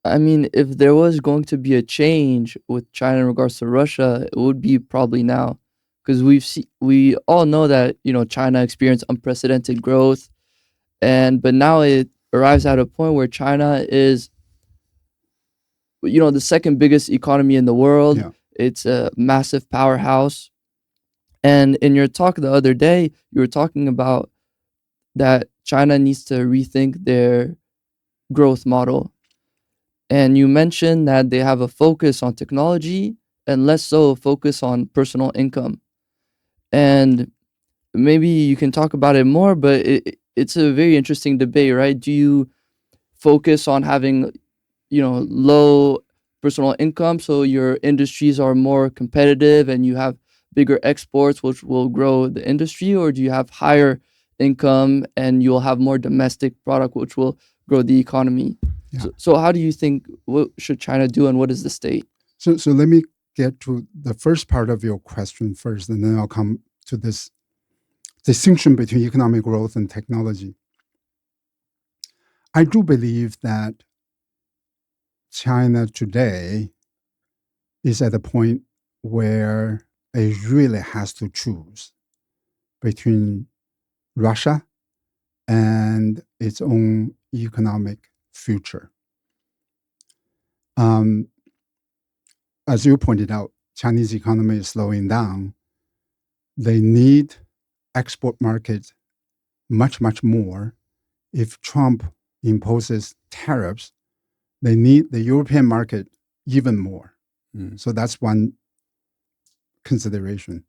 I mean, if there was going to be a change with China in regards to Russia, it would be probably now, because we all know that China experienced unprecedented growth, and but now it arrives at a point where China is the second biggest economy in the world. Yeah. It's a massive powerhouse, and in your talk the other day, you were talking about that China needs to rethink their growth model. And you mentioned that they have a focus on technology and less so a focus on personal income. And maybe you can talk about it more, but it's a very interesting debate, right? Do you focus on having, low personal income so your industries are more competitive and you have bigger exports, which will grow the industry? Or do you have higher income and you'll have more domestic product, which will grow the economy? Yeah. So how do you think, what should China do and what is the state? So let me get to the first part of your question first, and then I'll come to this distinction between economic growth and technology. I do believe that China today is at a point where it really has to choose between Russia and its own economic future. As you pointed out, Chinese economy is slowing down. They need export markets much, much more. If Trump imposes tariffs, they need the European market even more. So that's one consideration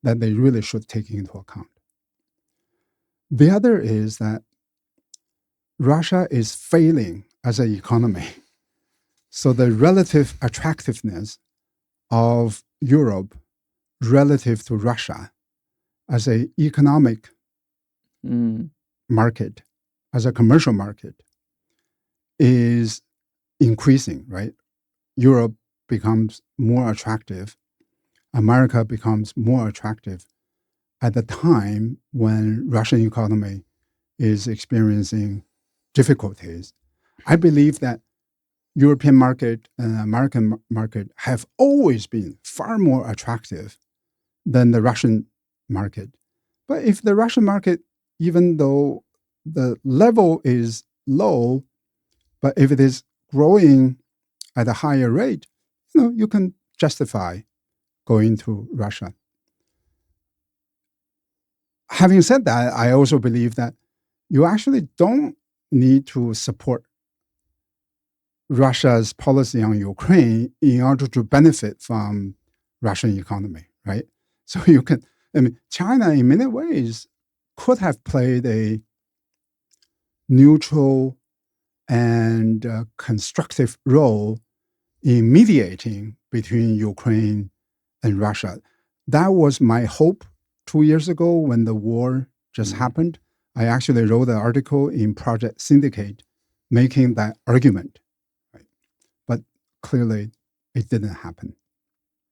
that they really should take into account. The other is that Russia is failing as an economy. So the relative attractiveness of Europe relative to Russia as an economic market, as a commercial market, is increasing, right? Europe becomes more attractive. America becomes more attractive at the time when Russian economy is experiencing difficulties. I believe that European market and American market have always been far more attractive than the Russian market. But if the Russian market, even though the level is low, but if it is growing at a higher rate, you can justify going to Russia. Having said that, I also believe that you actually don't need to support Russia's policy on Ukraine in order to benefit from Russian economy, right? So China in many ways could have played a neutral and constructive role in mediating between Ukraine and Russia. That was my hope 2 years ago when the war just happened. I actually wrote an article in Project Syndicate making that argument, right? But clearly it didn't happen.